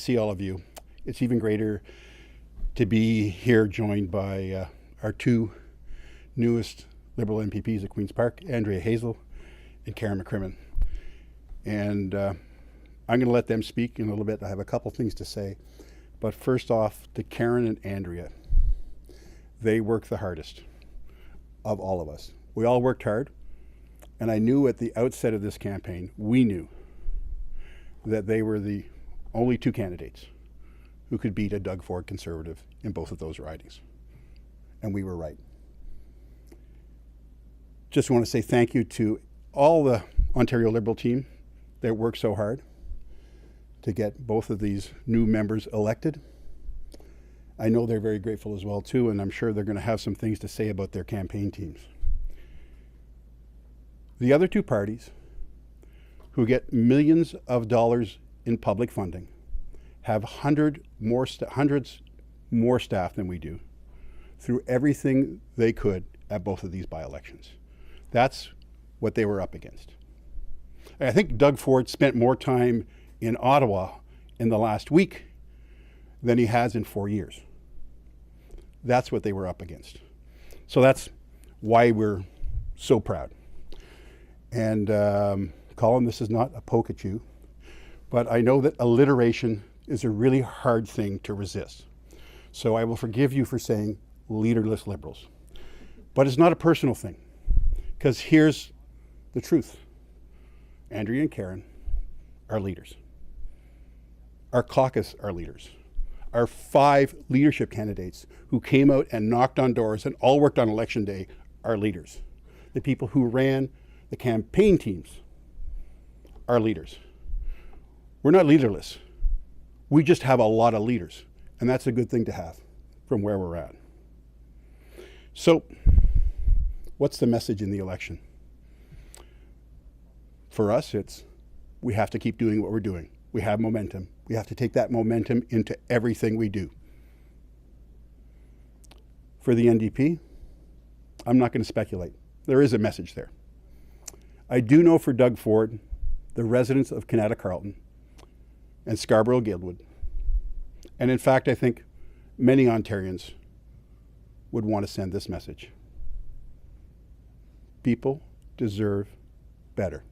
see all of you. It's even greater to be here joined by our two newest Liberal MPPs at Queen's Park, Andrea Hazel and Karen McCrimmon. And I'm going to let them speak in a little bit. I have a couple things to say. But first off, to Karen and Andrea, they work the hardest of all of us. We all worked hard. And I knew at the outset of this campaign, we knew that they were the only two candidates who could beat a Doug Ford Conservative in both of those ridings. And we were right. Just want to say thank you to all the Ontario Liberal team that worked so hard to get both of these new members elected. I know they're very grateful as well too, and I'm sure they're going to have some things to say about their campaign teams. The other two parties who get millions of dollars in public funding have hundreds more staff than we do through everything they could at both of these by-elections. That's what they were up against. I think Doug Ford spent more time in Ottawa in the last week than he has in 4 years. That's what they were up against. So that's why we're so proud. And Colin, this is not a poke at you, but I know that alliteration is a really hard thing to resist. So I will forgive you for saying leaderless Liberals. But it's not a personal thing, because here's the truth. Andrea and Karen are leaders. Our caucus are leaders. Our 5 leadership candidates who came out and knocked on doors and all worked on election day are leaders. The people who ran the campaign teams are leaders. We're not leaderless. We just have a lot of leaders, and that's a good thing to have from where we're at. So, what's the message in the election? For us, it's we have to keep doing what we're doing. We have momentum. We have to take that momentum into everything we do. For the NDP, I'm not going to speculate. There is a message there. I do know for Doug Ford, the residents of Canada Carleton and Scarborough-Guildwood, and in fact, I think many Ontarians would want to send this message. People deserve better.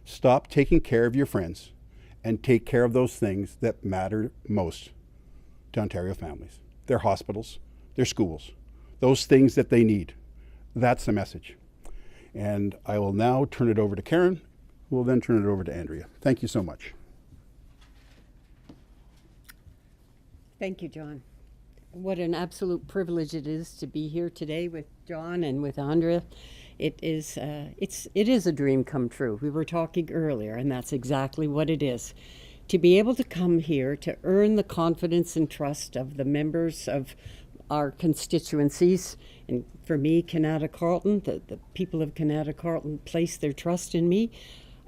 Stop taking care of your friends and take care of those things that matter most to Ontario families. Their hospitals, their schools, those things that they need. That's the message. And I will now turn it over to Karen, who will then turn it over to Andrea. Thank you so much. Thank you, John. What an absolute privilege it is to be here today with John and with Andrea. It is a dream come true. We were talking earlier, and that's exactly what it is. To be able to come here to earn the confidence and trust of the members of our constituencies, and for me, Canada Carleton, the people of Canada Carleton place their trust in me,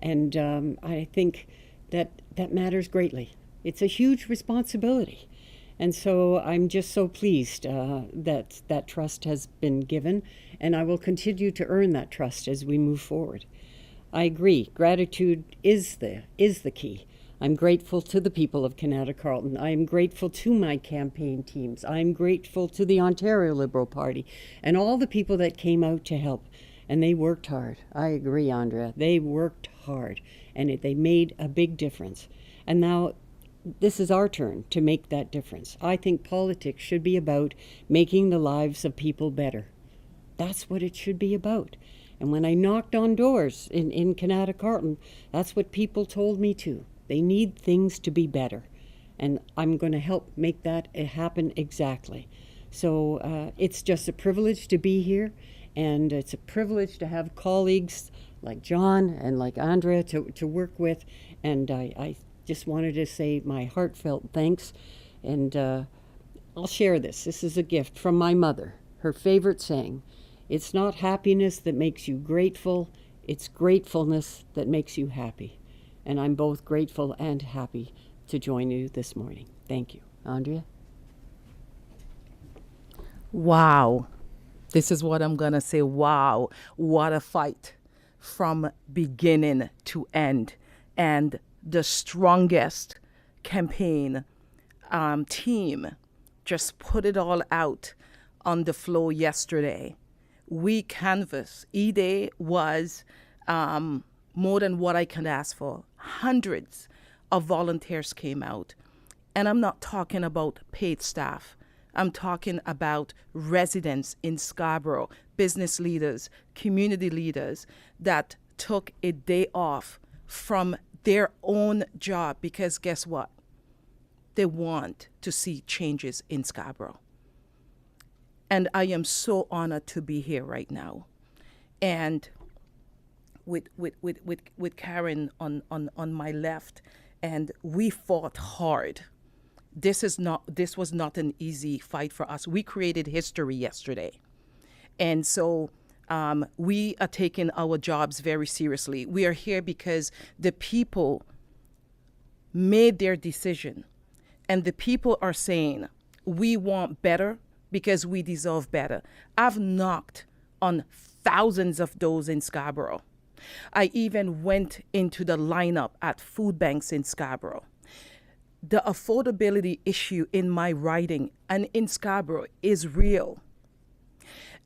and I think that matters greatly. It's a huge responsibility. And so I'm just so pleased that trust has been given, and I will continue to earn that trust as we move forward. I agree, gratitude is the key. I'm grateful to the people of Canada Carleton. I am grateful to my campaign teams. I'm grateful to the Ontario Liberal Party and all the people that came out to help. And they worked hard. I agree, Andrea. They worked hard, and they made a big difference. And now this is our turn to make that difference. I think politics should be about making the lives of people better. That's what it should be about. And when I knocked on doors in Canada Carleton, that's what people told me too. They need things to be better. And I'm going to help make that happen exactly. So it's just a privilege to be here. And it's a privilege to have colleagues like John and like Andrea to work with. And I just wanted to say my heartfelt thanks. And I'll share this. This is a gift from my mother. Her favorite saying, "It's not happiness that makes you grateful, it's gratefulness that makes you happy." And I'm both grateful and happy to join you this morning. Thank you. Andrea? Wow. This is what I'm going to say. Wow. What a fight from beginning to end. And the strongest campaign team just put it all out on the floor yesterday. We canvassed. E-Day was more than what I can ask for. Hundreds of volunteers came out. And I'm not talking about paid staff. I'm talking about residents in Scarborough, business leaders, community leaders that took a day off from their own job because guess what? They want to see changes in Scarborough. And I am so honored to be here right now. And with Karen on my left, and we fought hard. This was not an easy fight for us. We created history yesterday. And so we are taking our jobs very seriously. We are here because the people made their decision. And the people are saying, we want better because we deserve better. I've knocked on thousands of doors in Scarborough. I even went into the lineup at food banks in Scarborough. The affordability issue in my riding and in Scarborough is real.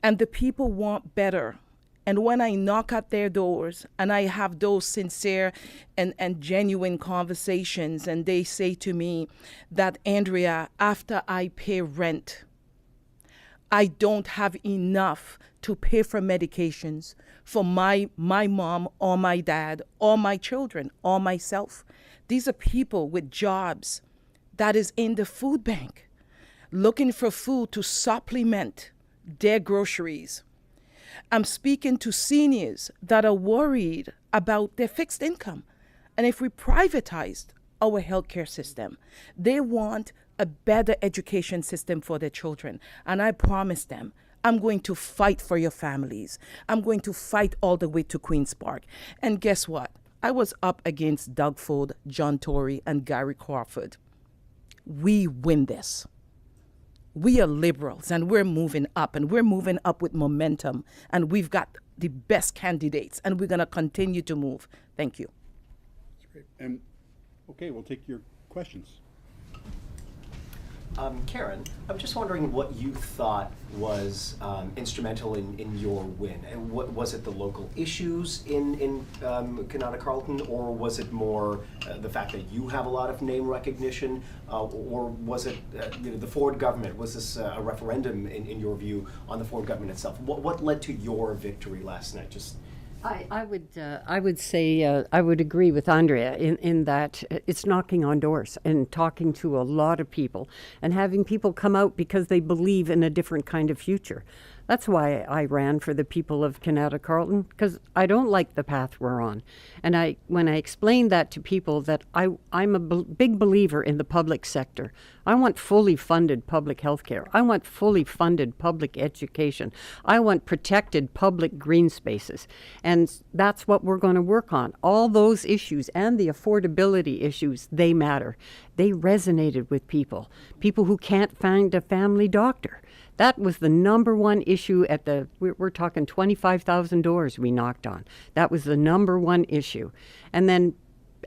And the people want better. And when I knock at their doors and I have those sincere and genuine conversations, and they say to me that, Andrea, after I pay rent, I don't have enough to pay for medications for my mom or my dad or my children or myself. These are people with jobs that is in the food bank, looking for food to supplement their groceries. I'm speaking to seniors that are worried about their fixed income. And if we privatized our healthcare system, they want a better education system for their children. And I promise them, I'm going to fight for your families. I'm going to fight all the way to Queen's Park. And guess what? I was up against Doug Ford, John Tory, and Gary Crawford. We win this. We are liberals, and we're moving up, and we're moving up with momentum, and we've got the best candidates, and we're going to continue to move. Thank you. That's great. And okay, we'll take your questions. Karen, I'm just wondering what you thought was instrumental in your win. And what was it, the local issues in Kanata Carleton, or was it more the fact that you have a lot of name recognition, or was it the Ford government? Was this a referendum, in your view, on the Ford government itself? What led to your victory last night? Just I would say I would agree with Andrea in that it's knocking on doors and talking to a lot of people and having people come out because they believe in a different kind of future. That's why I ran for the people of Kanata Carleton, because I don't like the path we're on. And when I explained that to people, that I'm a big believer in the public sector. I want fully funded public health care. I want fully funded public education. I want protected public green spaces. And that's what we're going to work on. All those issues and the affordability issues, they matter. They resonated with people who can't find a family doctor. That was the number one issue we're talking 25,000 doors we knocked on. That was the number one issue. And then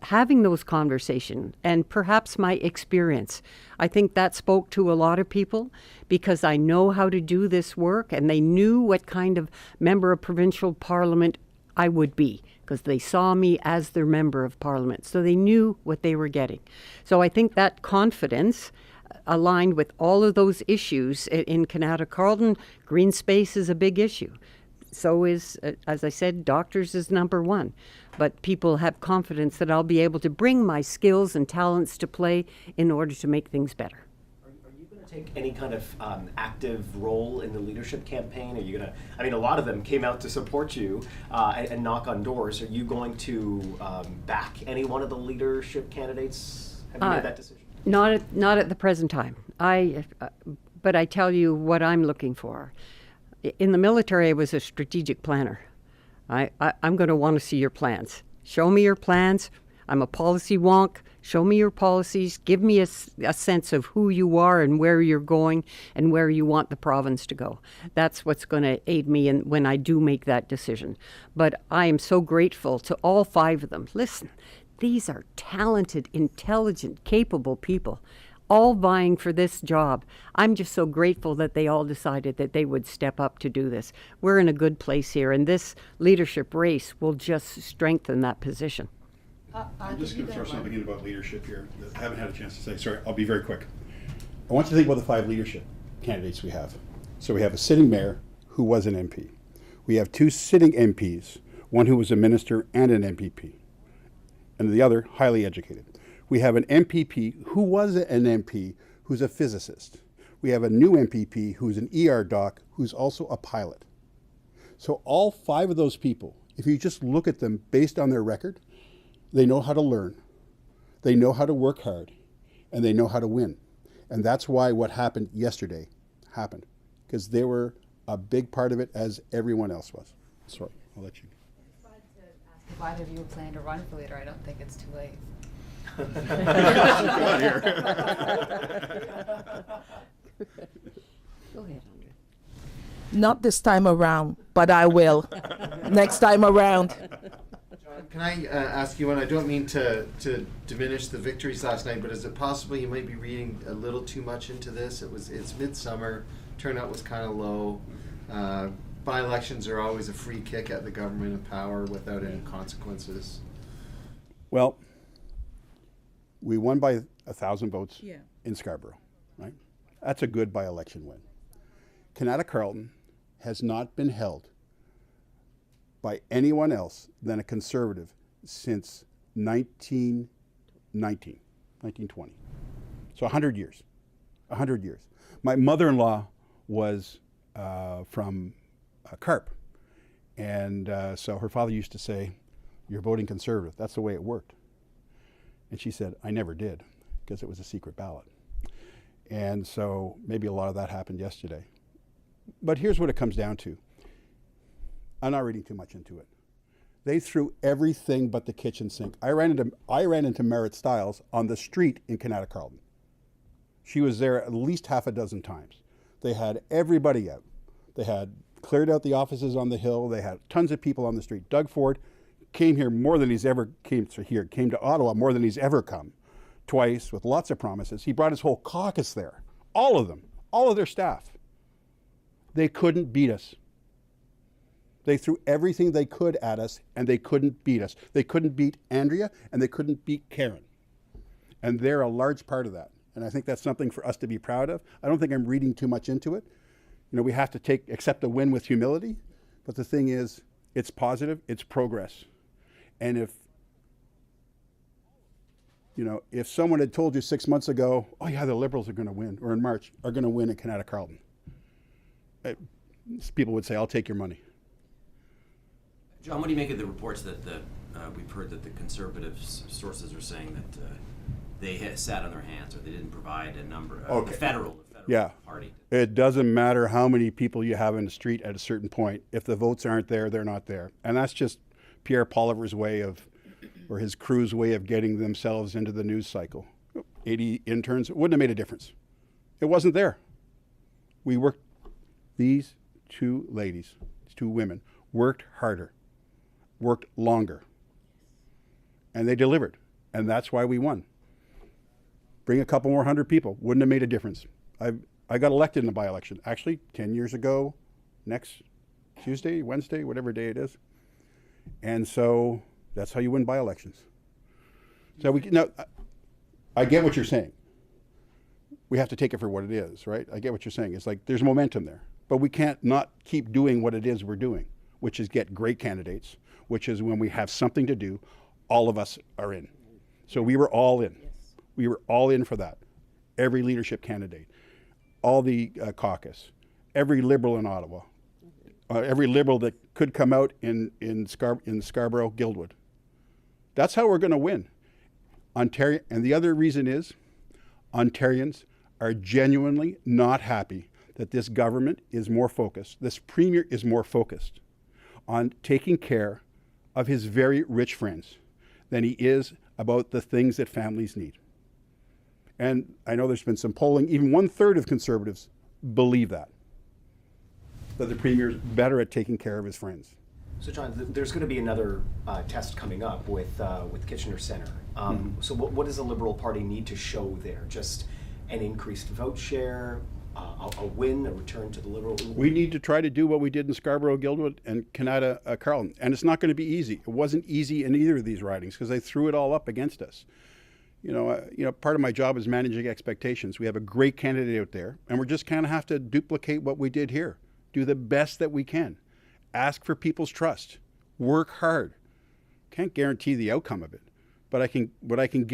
having those conversations and perhaps my experience, I think that spoke to a lot of people because I know how to do this work, and they knew what kind of member of provincial parliament I would be because they saw me as their member of parliament. So they knew what they were getting. So I think that confidence aligned with all of those issues in Kanata Carleton. Green space is a big issue. So is, as I said, doctors is number one. But people have confidence that I'll be able to bring my skills and talents to play in order to make things better. Are you going to take any kind of active role in the leadership campaign? Are you going to, I mean, a lot of them came out to support you and knock on doors. Are you going to back any one of the leadership candidates? Have you made that decision? Not at the present time. But I tell you what I'm looking for. In the military, I was a strategic planner. I'm going to want to see your plans. Show me your plans. I'm a policy wonk. Show me your policies. Give me a sense of who you are and where you're going and where you want the province to go. That's what's going to aid me when I do make that decision. But I am so grateful to all five of them. Listen, these are talented, intelligent, capable people, all vying for this job. I'm just so grateful that they all decided that they would step up to do this. We're in a good place here, and this leadership race will just strengthen that position. I'm just going to throw something in about leadership here that I haven't had a chance to say. Sorry, I'll be very quick. I want you to think about the 5 leadership candidates we have. So we have a sitting mayor who was an MP. We have 2 sitting MPs, one who was a minister and an MPP, and the other highly educated. We have an MPP who was an MP who's a physicist. We have a new MPP who's an ER doc who's also a pilot. So all 5 of those people, if you just look at them based on their record, they know how to learn, they know how to work hard, and they know how to win. And that's why what happened yesterday happened, because they were a big part of it as everyone else was. Sorry, I'll let you. I wanted to ask if either of you plan to run for leader. I don't think it's too late. Go ahead, Andrea. Not this time around, but I will. Next time around. Can I ask you one? I don't mean to diminish the victories last night, but is it possible you might be reading a little too much into this? It's midsummer, turnout was kind of low. By-elections are always a free kick at the government in power without any consequences. Well, we won by 1,000 votes Yeah. in Scarborough, right? That's a good by-election win. Canada Carleton has not been held by anyone else than a Conservative since 1920. So 100 years. 100 years. My mother-in-law was from Carp. And so her father used to say, "You're voting Conservative." That's the way it worked. And she said, "I never did," because it was a secret ballot. And so maybe a lot of that happened yesterday. But here's what it comes down to. I'm not reading too much into it. They threw everything but the kitchen sink. I ran into Merritt Stiles on the street in Canada Carleton. She was there at least half a dozen times. They had everybody out. They had cleared out the offices on the Hill. They had tons of people on the street. Doug Ford came here more than he's ever came to Ottawa more than he's ever come, twice with lots of promises. He brought his whole caucus there, all of them, all of their staff. They couldn't beat us. They threw everything they could at us, and they couldn't beat us. They couldn't beat Andrea, and they couldn't beat Karen. And they're a large part of that. And I think that's something for us to be proud of. I don't think I'm reading too much into it. You know, we have to accept the win with humility. But the thing is, it's positive, it's progress. And if someone had told you 6 months ago, "Oh yeah, the Liberals are going to win," or in March, are going to win in Canada Carleton, people would say, "I'll take your money." John, what do you make of the reports that we've heard that the Conservative sources are saying that they had sat on their hands, or they didn't provide a number, Okay. the federal Yeah. party? It doesn't matter how many people you have in the street at a certain point. If the votes aren't there, they're not there. And that's just Pierre Poliver's way or his crew's way of getting themselves into the news cycle. 80 interns, it wouldn't have made a difference. It wasn't there. We worked, these 2 ladies, these 2 women, worked harder, worked longer, and they delivered. And that's why we won. Bring a couple more 100 people, wouldn't have made a difference. I got elected in the by-election, actually 10 years ago, next Tuesday, Wednesday, whatever day it is. And so that's how you win by-elections. So I get what you're saying. We have to take it for what it is, right? I get what you're saying. It's like there's momentum there. But we can't not keep doing what it is we're doing, which is get great candidates, which is when we have something to do, all of us are in. So we were all in. Yes. We were all in for that. Every leadership candidate, all the caucus, every Liberal in Ottawa, every Liberal that could come out in Scarborough, Guildwood. That's how we're going to win. Ontario, and the other reason is Ontarians are genuinely not happy that this government is more focused, this premier is more focused on taking care of his very rich friends than he is about the things that families need. And I know there's been some polling, even 1/3 of Conservatives believe that the Premier's better at taking care of his friends. So John, there's going to be another test coming up with Kitchener Centre. So what does the Liberal Party need to show there? Just an increased vote share, a win, a return to the Liberal? We need to try to do what we did in Scarborough, Guildwood, and Canada, Carleton. And it's not going to be easy. It wasn't easy in either of these ridings because they threw it all up against us. Part of my job is managing expectations. We have a great candidate out there, and we're just kind of have to duplicate what we did here. Do the best that we can. Ask for people's trust. Work hard. Can't guarantee the outcome of it, but what I can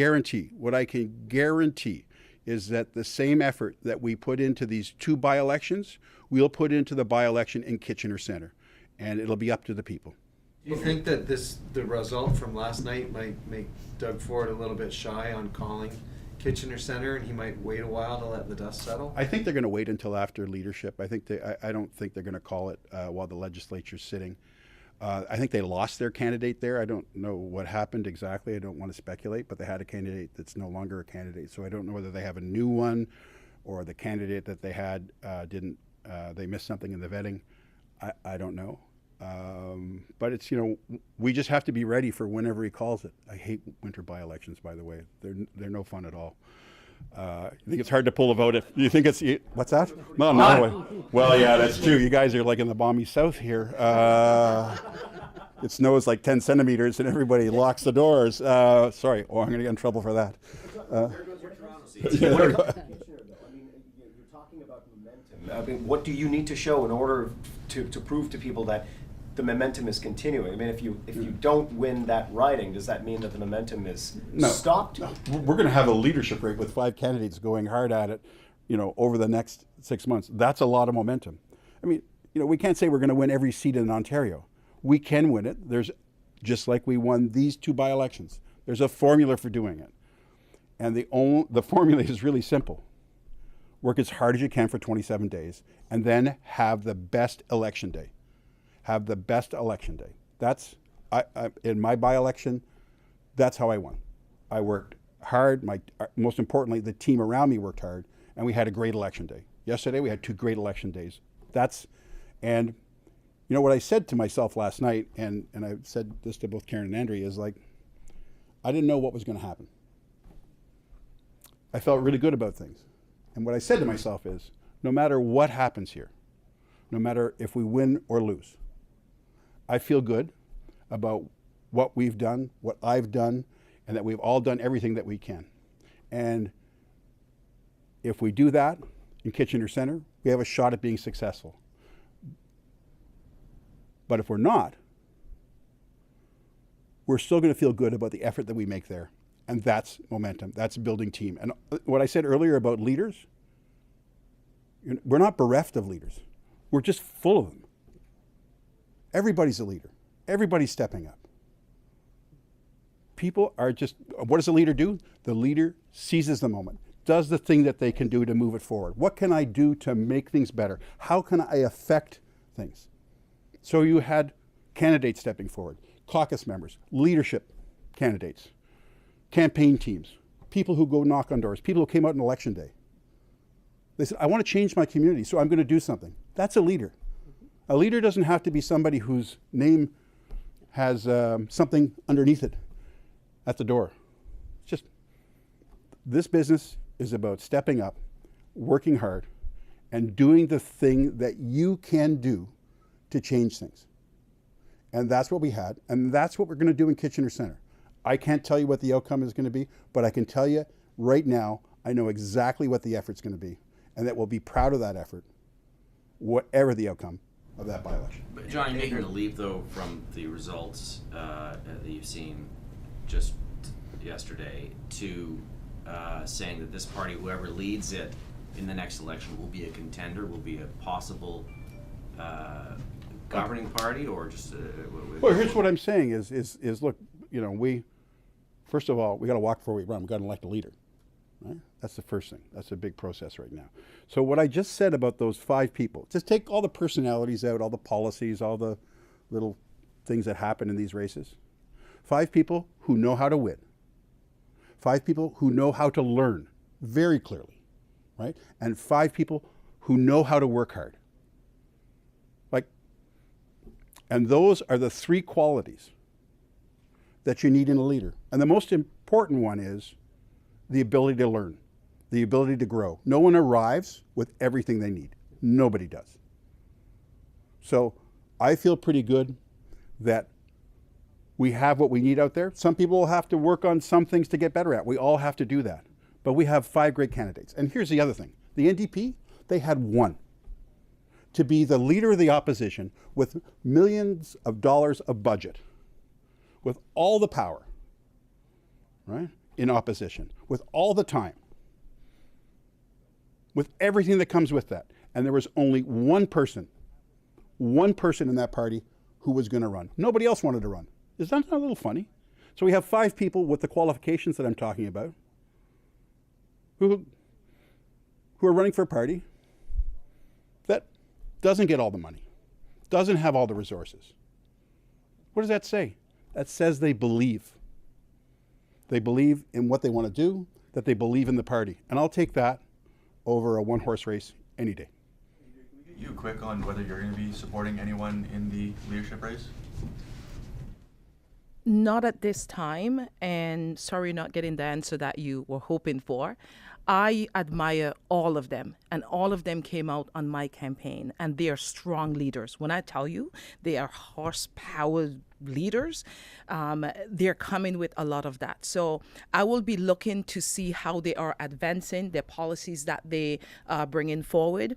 guarantee is that the same effort that we put into these 2 by-elections, we'll put into the by-election in Kitchener Centre, and it'll be up to the people. Do you think that the result from last night might make Doug Ford a little bit shy on calling Kitchener Centre, and he might wait a while to let the dust settle? I think they're going to wait until after leadership. I don't think they're going to call it while the legislature's sitting. I think they lost their candidate there. I don't know what happened exactly. I don't want to speculate, but they had a candidate that's no longer a candidate. So I don't know whether they have a new one or the candidate that they had they missed something in the vetting. I don't know. But it's, we just have to be ready for whenever he calls it. I hate winter by-elections, by the way. They're no fun at all. I think it's hard to pull a vote if you think it's, what's that? No, no. Well, yeah, that's true. You guys are like in the balmy south here. It snows like 10 centimeters and everybody locks the doors. Sorry. Oh, I'm going to get in trouble for that. There goes your Toronto seat. You're talking about momentum. I mean, what do you need to show in order to prove to people that the momentum is continuing? I mean, if you don't win that riding, does that mean that the momentum is stopped? No. We're going to have a leadership rate with 5 candidates going hard at it, over the next 6 months. That's a lot of momentum. I mean, we can't say we're going to win every seat in Ontario. We can win it. There's just like we won these 2 by-elections. There's a formula for doing it, and the formula is really simple. Work as hard as you can for 27 days, and then have the best election day. Have the best election day. That's, in my by-election, that's how I won. I worked hard. Most importantly, the team around me worked hard, and we had a great election day. Yesterday, we had 2 great election days. And what I said to myself last night, and I've said this to both Karen and Andrea, is like, I didn't know what was going to happen. I felt really good about things. And what I said to myself is, no matter what happens here, no matter if we win or lose, I feel good about what we've done, what I've done, and that we've all done everything that we can. And if we do that in Kitchener Centre, we have a shot at being successful. But if we're not, we're still going to feel good about the effort that we make there. And that's momentum. That's building team. And what I said earlier about leaders, we're not bereft of leaders. We're just full of them. Everybody's a leader. Everybody's stepping up. People are just, what does a leader do? The leader seizes the moment, does the thing that they can do to move it forward. What can I do to make things better? How can I affect things? So you had candidates stepping forward, caucus members, leadership candidates, campaign teams, people who go knock on doors, people who came out on election day. They said, I want to change my community, so I'm going to do something. That's a leader. A leader doesn't have to be somebody whose name has something underneath it at the door. It's just, this business is about stepping up, working hard, and doing the thing that you can do to change things. And that's what we had, and that's what we're going to do in Kitchener Centre. I can't tell you what the outcome is going to be, but I can tell you right now, I know exactly what the effort's going to be, and that we'll be proud of that effort, whatever the outcome of that by-election. But John, you're making the leap, though, from the results that you've seen just yesterday to saying that this party, whoever leads it in the next election, will be a contender, will be a possible governing party, or just... Well, here's what I'm saying is look, first of all, we got to walk before we run. We got to elect a leader. Right? That's the first thing. That's a big process right now. So what I just said about those 5 people, just take all the personalities out, all the policies, all the little things that happen in these races. 5 people who know how to win. 5 people who know how to learn very clearly, right? And 5 people who know how to work hard. Like, And those are the three qualities that you need in a leader. And the most important one is the ability to learn, the ability to grow. No one arrives with everything they need. Nobody does. So I feel pretty good that we have what we need out there. Some people will have to work on some things to get better at. We all have to do that. But we have 5 great candidates. And here's the other thing. The NDP, they had one, to be the leader of the opposition with millions of dollars of budget, with all the power, right, in opposition, with all the time, with everything that comes with that. And there was only one person in that party who was going to run. Nobody else wanted to run. Is that not a little funny? So we have 5 people with the qualifications that I'm talking about who are running for a party that doesn't get all the money, doesn't have all the resources. What does that say? That says they believe. They believe in what they want to do, that they believe in the party. And I'll take that over a one-horse race any day. Can we get you quick on whether you're going to be supporting anyone in the leadership race? Not at this time, and sorry not getting the answer that you were hoping for. I admire all of them, and all of them came out on my campaign, and they are strong leaders. When I tell you they are horsepower leaders, they're coming with a lot of that. So I will be looking to see how they are advancing their policies that they bringing forward.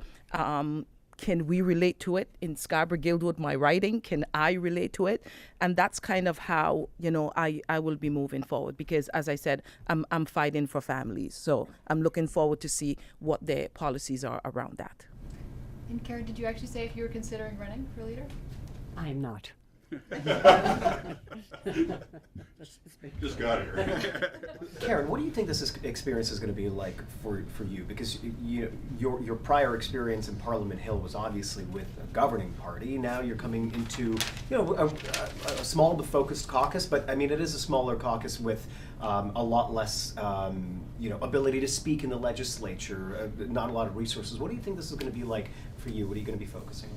Can we relate to it in Scarborough Guildwood, my writing? Can I relate to it? And that's kind of how, I will be moving forward, because as I said, I'm fighting for families. So I'm looking forward to see what their policies are around that. And Karen, did you actually say if you were considering running for leader? I'm not. Just got here. Karen, what do you think experience is going to be like for you? Because your prior experience in Parliament Hill was obviously with a governing party. Now you're coming into a small but focused caucus, but I mean it is a smaller caucus with a lot less ability to speak in the legislature, not a lot of resources. What do you think this is going to be like for you? What are you going to be focusing on?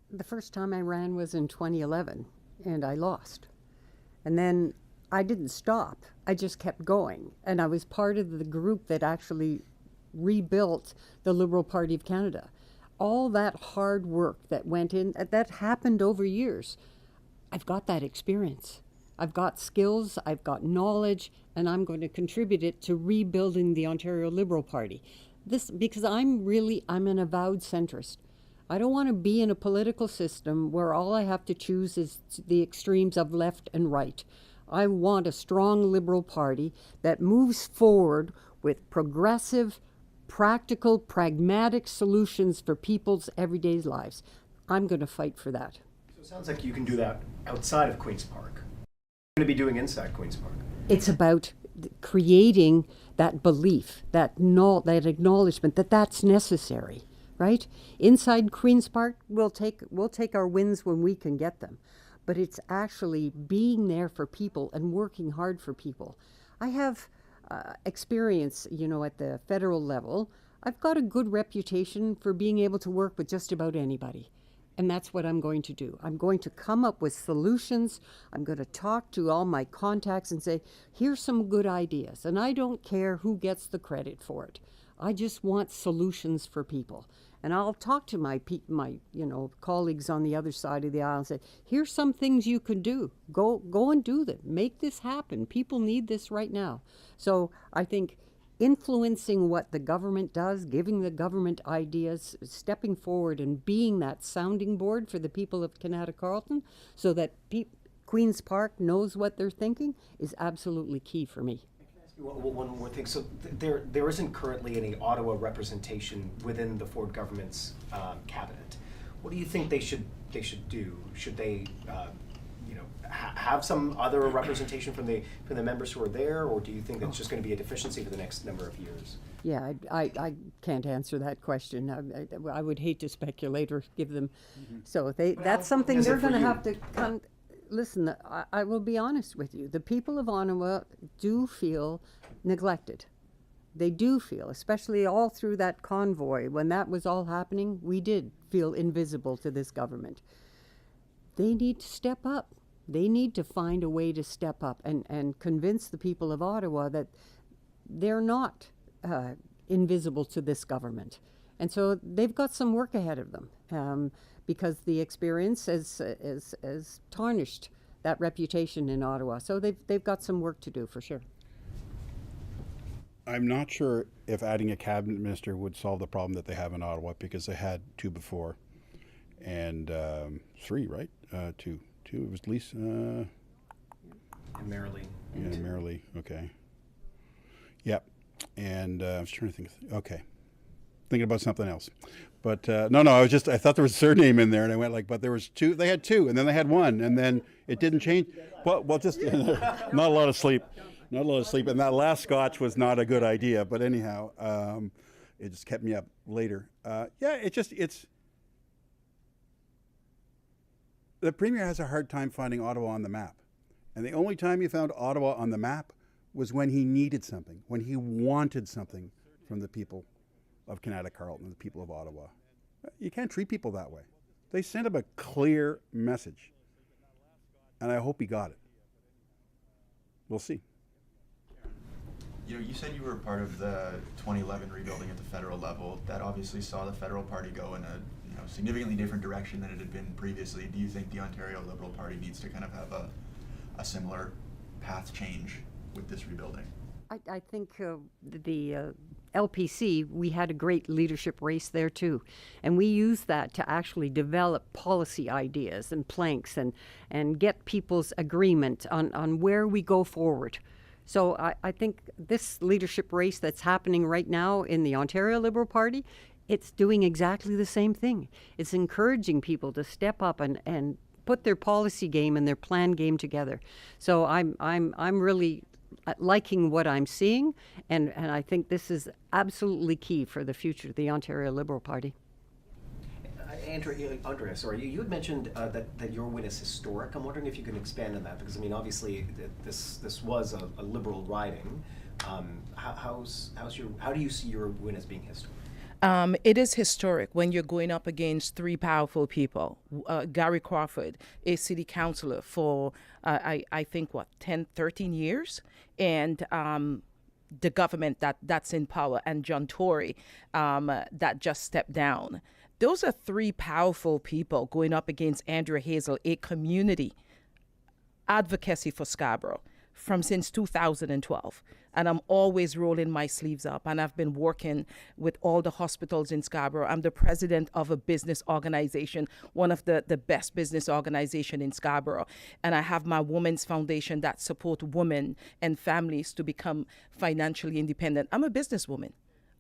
The first time I ran was in 2011, and I lost. And then I didn't stop. I just kept going. And I was part of the group that actually rebuilt the Liberal Party of Canada. All that hard work that went in, that happened over years. I've got that experience. I've got skills, I've got knowledge, and I'm going to contribute it to rebuilding the Ontario Liberal Party. Because I'm an avowed centrist. I don't want to be in a political system where all I have to choose is the extremes of left and right. I want a strong Liberal Party that moves forward with progressive, practical, pragmatic solutions for people's everyday lives. I'm going to fight for that. So it sounds like you can do that outside of Queen's Park. What are you going to be doing inside Queen's Park? It's about creating that belief, that acknowledgement that that's necessary. Right? Inside Queen's Park, we'll take our wins when we can get them. But it's actually being there for people and working hard for people. I have experience, at the federal level. I've got a good reputation for being able to work with just about anybody. And that's what I'm going to do. I'm going to come up with solutions. I'm going to talk to all my contacts and say, here's some good ideas. And I don't care who gets the credit for it. I just want solutions for people. And I'll talk to my colleagues on the other side of the aisle and say, here's some things you could do. Go and do them. Make this happen. People need this right now. So I think influencing what the government does, giving the government ideas, stepping forward and being that sounding board for the people of Kanata-Carleton so that Queen's Park knows what they're thinking is absolutely key for me. One more thing. So there isn't currently any Ottawa representation within the Ford government's cabinet. What do you think they should do? Should they, have some other representation from the members who are there, or do you think it's just going to be a deficiency for the next number of years? Yeah, I can't answer that question. I would hate to speculate or give them. Mm-hmm. So that's something they're going to have to come. Listen, I will be honest with you. The people of Ottawa do feel neglected. They do feel, especially all through that convoy, when that was all happening, we did feel invisible to this government. they need to step up. They need to find a way to step up and convince the people of Ottawa that they're not invisible to this government. And so they've got some work ahead of them because the experience has tarnished that reputation in Ottawa. So they've got some work to do for sure. I'm not sure if adding a cabinet minister would solve the problem that they have in Ottawa, because they had two before, and three, right? Two. It was Lisa. And Marilee. Yeah, Marilee. Okay. Yep. And I was trying to think. Okay. Thinking about something else. But no, I thought there was a surname in there, and I went like, but there was two. They had two, and then they had one, and then it didn't change. Well, just not a lot of sleep. Not a lot of sleep. And that last scotch was not a good idea. But anyhow, it just kept me up later. It's. The Premier has a hard time finding Ottawa on the map. And the only time he found Ottawa on the map was when he needed something, when he wanted something from the people of Canada Carleton, the people of Ottawa. You can't treat people that way. They sent him a clear message. And I hope he got it. We'll see. You said you were part of the 2011 rebuilding at the federal level. That obviously saw the federal party go in a significantly different direction than it had been previously. Do you think the Ontario Liberal Party needs to kind of have a similar path change with this rebuilding? I think the LPC, we had a great leadership race there too. And we used that to actually develop policy ideas and planks and get people's agreement on where we go forward. So I think this leadership race that's happening right now in the Ontario Liberal Party, it's doing exactly the same thing. It's encouraging people to step up and put their policy game and their plan game together. So I'm really liking what I'm seeing, and I think this is absolutely key for the future of the Ontario Liberal Party. Andrea, sorry, you had mentioned that your win is historic. I'm wondering if you can expand on that, because I mean, obviously, this was a Liberal riding. How do you see your win as being historic? It is historic when you're going up against three powerful people. Gary Crawford, a city councillor for, I think, 10, 13 years, and the government that's in power, and John Tory that just stepped down. Those are three powerful people going up against Andrea Hazel, a community advocacy for Scarborough since 2012. And I'm always rolling my sleeves up. And I've been working with all the hospitals in Scarborough. I'm the president of a business organization, one of the best business organization in Scarborough. And I have my Women's Foundation that support women and families to become financially independent. I'm a businesswoman.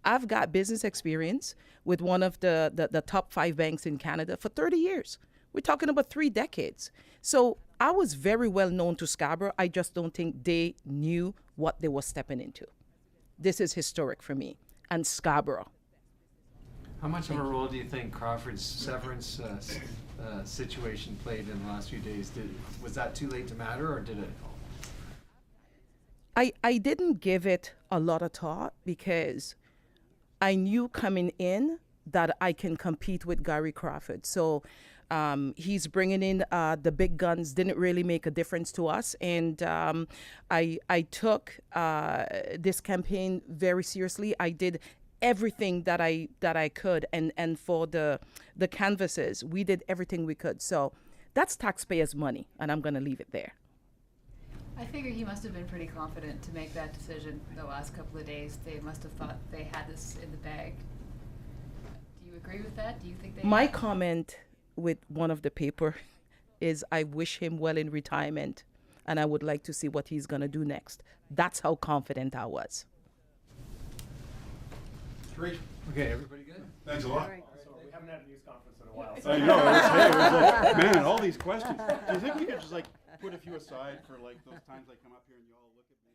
I've got business experience with one of the top 5 banks in Canada for 30 years. We're talking about 3 decades. So I was very well known to Scarborough. I just don't think they knew what they were stepping into. This is historic for me and Scarborough. How much of a role do you think Crawford's severance situation played in the last few days? Was that too late to matter, or did it? I didn't give it a lot of thought because I knew coming in that I can compete with Gary Crawford. So he's bringing in the big guns. Didn't really make a difference to us. And I took this campaign very seriously. I did everything that I could. And for the canvases, we did everything we could. So that's taxpayers' money, and I'm going to leave it there. I figure he must have been pretty confident to make that decision the last couple of days. They must have thought they had this in the bag. Do you agree with that? Do you think they... My comment with one of the paper is I wish him well in retirement, and I would like to see what he's going to do next. That's how confident I was. Great. Okay, everybody good? Thanks a lot. So we haven't had a news conference in a while. I know. It was like, man, all these questions. Do you think we could just put a few aside for those times I come up here and you all look at me?